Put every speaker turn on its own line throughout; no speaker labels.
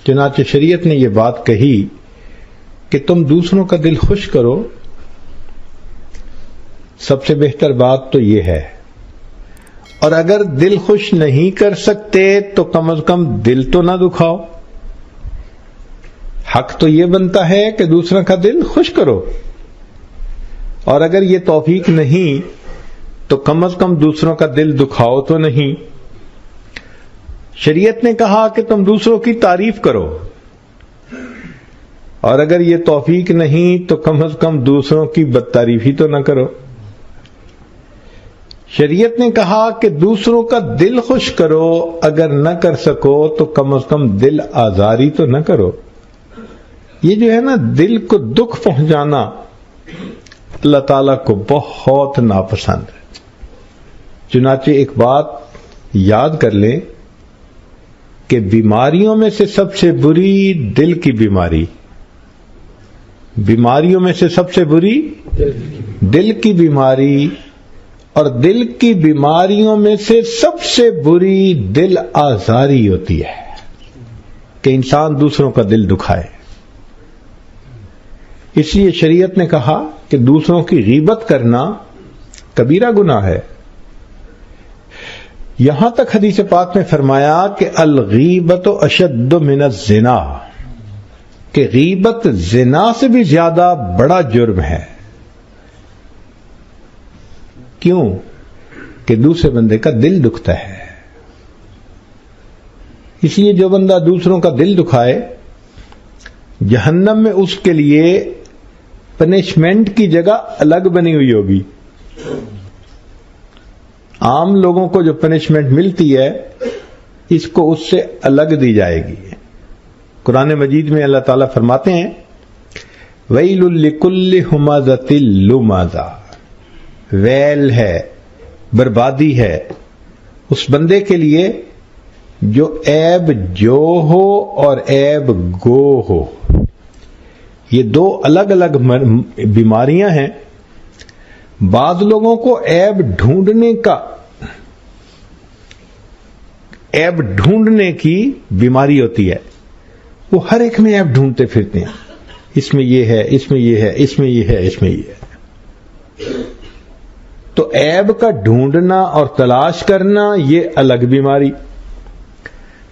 چنانچہ شریعت نے یہ بات کہی کہ تم دوسروں کا دل خوش کرو. سب سے بہتر بات تو یہ ہے، اور اگر دل خوش نہیں کر سکتے تو کم از کم دل تو نہ دکھاؤ. حق تو یہ بنتا ہے کہ دوسروں کا دل خوش کرو، اور اگر یہ توفیق نہیں تو کم از کم دوسروں کا دل دکھاؤ تو نہیں. شریعت نے کہا کہ تم دوسروں کی تعریف کرو، اور اگر یہ توفیق نہیں تو کم از کم دوسروں کی بدتعریفی تو نہ کرو. شریعت نے کہا کہ دوسروں کا دل خوش کرو، اگر نہ کر سکو تو کم از کم دل آزاری تو نہ کرو. یہ جو ہے نا دل کو دکھ پہنچانا اللہ تعالیٰ کو بہت ناپسند ہے. چنانچہ ایک بات یاد کر لیں کہ بیماریوں میں سے سب سے بری دل کی بیماری، بیماریوں میں سے سب سے بری دل کی بیماری، اور دل کی بیماریوں میں سے سب سے بری دل آزاری ہوتی ہے کہ انسان دوسروں کا دل دکھائے. اس لیے شریعت نے کہا کہ دوسروں کی غیبت کرنا کبیرہ گناہ ہے. یہاں تک حدیث پاک میں فرمایا کہ الغیبت اشد من الزنا، کہ غیبت زنا سے بھی زیادہ بڑا جرم ہے. کیوں؟ کہ دوسرے بندے کا دل دکھتا ہے. اس لیے جو بندہ دوسروں کا دل دکھائے، جہنم میں اس کے لیے پنشمنٹ کی جگہ الگ بنی ہوئی ہوگی. عام لوگوں کو جو پنشمنٹ ملتی ہے اس کو اس سے الگ دی جائے گی. قرآن مجید میں اللہ تعالیٰ فرماتے ہیں وَيْلٌ لِكُلِّ ہُمَزَةٍ لُمَزَةٍ، ویل ہے، بربادی ہے اس بندے کے لیے جو عیب جو ہو اور عیب گو ہو. یہ دو الگ الگ بیماریاں ہیں. بعض لوگوں کو عیب ڈھونڈنے کی بیماری ہوتی ہے. وہ ہر ایک میں عیب ڈھونڈتے پھرتے ہیں، اس میں یہ ہے، اس میں یہ ہے، اس میں یہ ہے، اس میں یہ ہے. تو عیب کا ڈھونڈنا اور تلاش کرنا یہ الگ بیماری.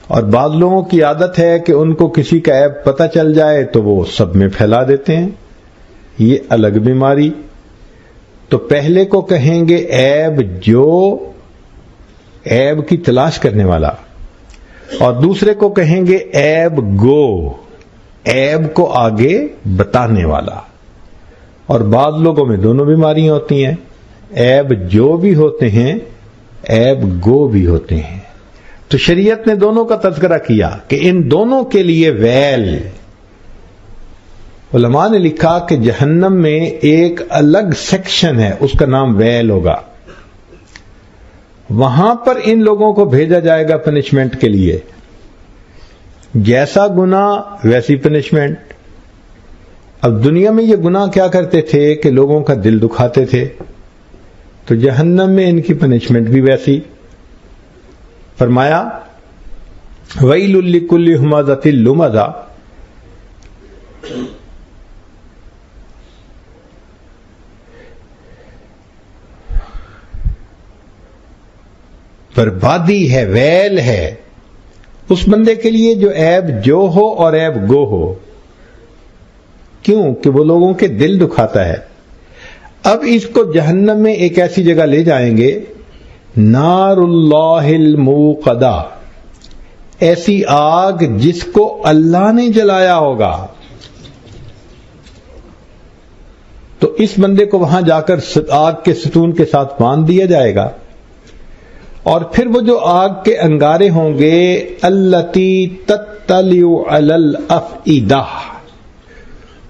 اور بعض لوگوں کی عادت ہے کہ ان کو کسی کا عیب پتہ چل جائے تو وہ سب میں پھیلا دیتے ہیں، یہ الگ بیماری. تو پہلے کو کہیں گے عیب جو، عیب کی تلاش کرنے والا، اور دوسرے کو کہیں گے عیب گو، عیب کو آگے بتانے والا. اور بعض لوگوں میں دونوں بیماریاں ہوتی ہیں، عیب جو بھی ہوتے ہیں، عیب گو بھی ہوتے ہیں. تو شریعت نے دونوں کا تذکرہ کیا کہ ان دونوں کے لیے ویل. علماء نے لکھا کہ جہنم میں ایک الگ سیکشن ہے، اس کا نام ویل ہوگا. وہاں پر ان لوگوں کو بھیجا جائے گا پنشمنٹ کے لیے. جیسا گناہ ویسی پنشمنٹ. اب دنیا میں یہ گناہ کیا کرتے تھے کہ لوگوں کا دل دکھاتے تھے، تو جہنم میں ان کی پنشمنٹ بھی ویسی. فرمایا وَيْلٌ لِكُلِّ ہُمَزَةٍ لُمَزَةٍ، بربادی ہے، ویل ہے اس بندے کے لیے جو عیب جو ہو اور عیب گو ہو. کیوں؟ کہ وہ لوگوں کے دل دکھاتا ہے. اب اس کو جہنم میں ایک ایسی جگہ لے جائیں گے، نار اللہ الموقدہ، ایسی آگ جس کو اللہ نے جلایا ہوگا. تو اس بندے کو وہاں جا کر آگ کے ستون کے ساتھ باندھ دیا جائے گا، اور پھر وہ جو آگ کے انگارے ہوں گے التی تطلع علی الافئدہ،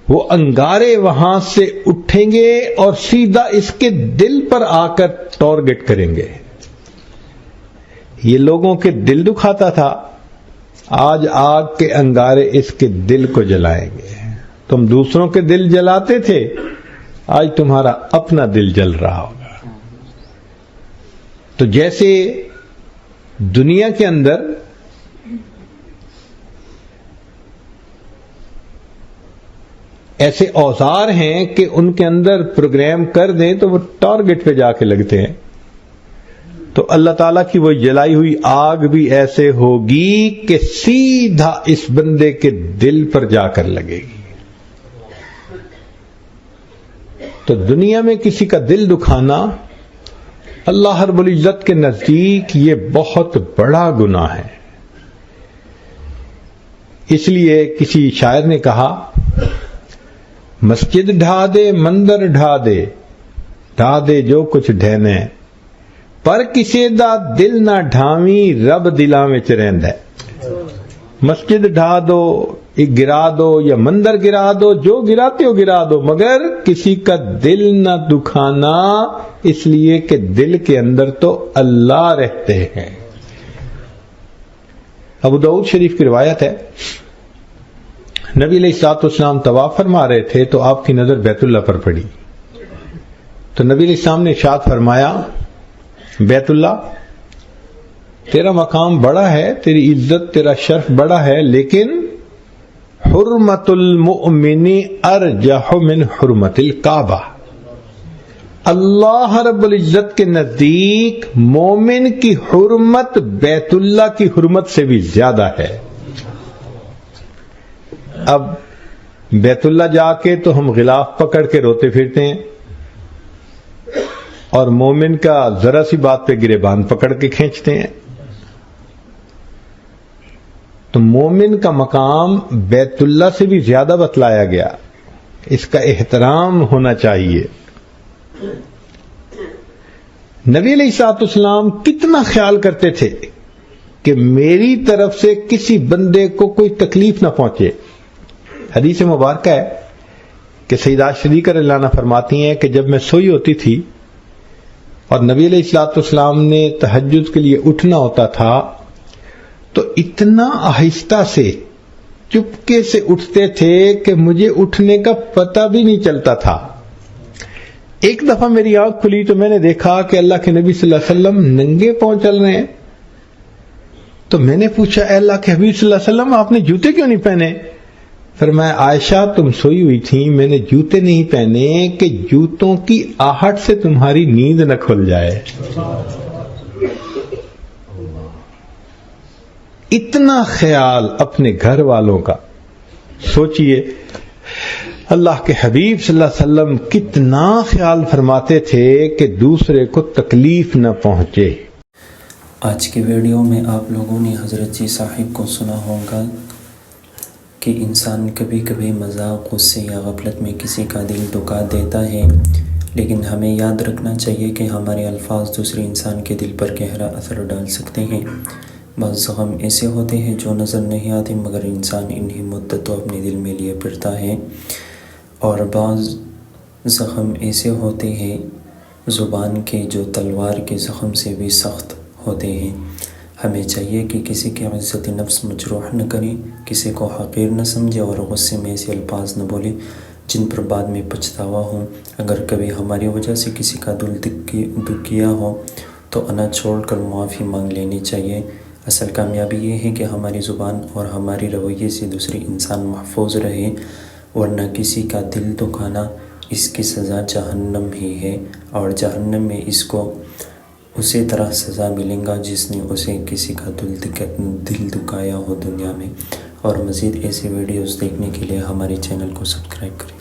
وہ انگارے وہاں سے اٹھیں گے اور سیدھا اس کے دل پر آ کر ٹارگٹ کریں گے. یہ لوگوں کے دل دکھاتا تھا، آج آگ کے انگارے اس کے دل کو جلائیں گے. تم دوسروں کے دل جلاتے تھے، آج تمہارا اپنا دل جل رہا ہوگا. تو جیسے دنیا کے اندر ایسے اوزار ہیں کہ ان کے اندر پروگرام کر دیں تو وہ ٹارگٹ پہ جا کے لگتے ہیں. تو اللہ تعالیٰ کی وہ جلائی ہوئی آگ بھی ایسے ہوگی کہ سیدھا اس بندے کے دل پر جا کر لگے گی. تو دنیا میں کسی کا دل دکھانا اللہ رب العزت کے نزدیک یہ بہت بڑا گناہ ہے. اس لیے کسی شاعر نے کہا مسجد ڈھا دے مندر ڈھا دے جو کچھ ڈھینے پر کسے دا دل نہ ڈھاویں رب دلاں وچ رہندا ہے. مسجد ڈھا دو گرا دو یا مندر گرا دو، جو گراتے ہو گرا دو، مگر کسی کا دل نہ دکھانا، اس لیے کہ دل کے اندر تو اللہ رہتے ہیں. ابو داؤد شریف کی روایت ہے، نبی علیہ الصلوۃ والسلام طواف فرما رہے تھے تو آپ کی نظر بیت اللہ پر پڑی. تو نبی علیہ السلام نے ارشاد فرمایا بیت اللہ تیرا مقام بڑا ہے، تیری عزت تیرا شرف بڑا ہے، لیکن حرمت المؤمن ارجح من حرمت الکعبہ. اللہ رب العزت کے نزدیک مومن کی حرمت بیت اللہ کی حرمت سے بھی زیادہ ہے. اب بیت اللہ جا کے تو ہم غلاف پکڑ کے روتے پھرتے ہیں، اور مومن کا ذرا سی بات پہ گریبان پکڑ کے کھینچتے ہیں. تو مومن کا مقام بیت اللہ سے بھی زیادہ بتلایا گیا، اس کا احترام ہونا چاہیے. نبی علیہ الصلوۃ والسلام کتنا خیال کرتے تھے کہ میری طرف سے کسی بندے کو کوئی تکلیف نہ پہنچے. حدیث مبارکہ ہے کہ سیدہ صدیقہ رضی اللہ عنہا فرماتی ہیں کہ جب میں سوئی ہوتی تھی اور نبی علیہ الصلوۃ والسلام نے تہجد کے لیے اٹھنا ہوتا تھا تو اتنا آہستہ سے چپکے سے اٹھتے تھے کہ مجھے اٹھنے کا پتہ بھی نہیں چلتا تھا. ایک دفعہ میری آنکھ کھلی تو میں نے دیکھا کہ اللہ کے نبی صلی اللہ علیہ وسلم ننگے پاؤں چل رہے ہیں. تو میں نے پوچھا اے اللہ کے حبیب صلی اللہ علیہ وسلم آپ نے جوتے کیوں نہیں پہنے؟ فرمایا عائشہ تم سوئی ہوئی تھی، میں نے جوتے نہیں پہنے کہ جوتوں کی آہٹ سے تمہاری نیند نہ کھل جائے. اتنا خیال اپنے گھر والوں کا. سوچئے اللہ کے حبیب صلی اللہ علیہ وسلم کتنا خیال فرماتے تھے کہ دوسرے کو تکلیف نہ پہنچے.
آج کی ویڈیو میں آپ لوگوں نے حضرت جی صاحب کو سنا ہوگا کہ انسان کبھی کبھی مذاق، غصے یا غفلت میں کسی کا دل دکھا دیتا ہے، لیکن ہمیں یاد رکھنا چاہیے کہ ہمارے الفاظ دوسرے انسان کے دل پر گہرا اثر ڈال سکتے ہیں. بعض زخم ایسے ہوتے ہیں جو نظر نہیں آتے مگر انسان انہی مدتوں اپنے دل میں لیے پھرتا ہے، اور بعض زخم ایسے ہوتے ہیں زبان کے جو تلوار کے زخم سے بھی سخت ہوتے ہیں. ہمیں چاہیے کہ کسی کی عزت نفس مجروح نہ کریں، کسی کو حقیر نہ سمجھے اور غصے میں ایسے الفاظ نہ بولیں جن پر بعد میں پچھتاوا ہو. اگر کبھی ہماری وجہ سے کسی کا دل دکھیا ہو تو انا چھوڑ کر معافی مانگ لینی چاہیے. اصل کامیابی یہ ہے کہ ہماری زبان اور ہماری رویے سے دوسری انسان محفوظ رہے، ورنہ کسی کا دل دکھانا اس کی سزا جہنم ہی ہے، اور جہنم میں اس کو اسی طرح سزا ملیں گا جس نے اسے کسی کا دل دکھایا ہو دنیا میں. اور مزید ایسی ویڈیوز دیکھنے کے لیے ہمارے چینل کو سبسکرائب کریں.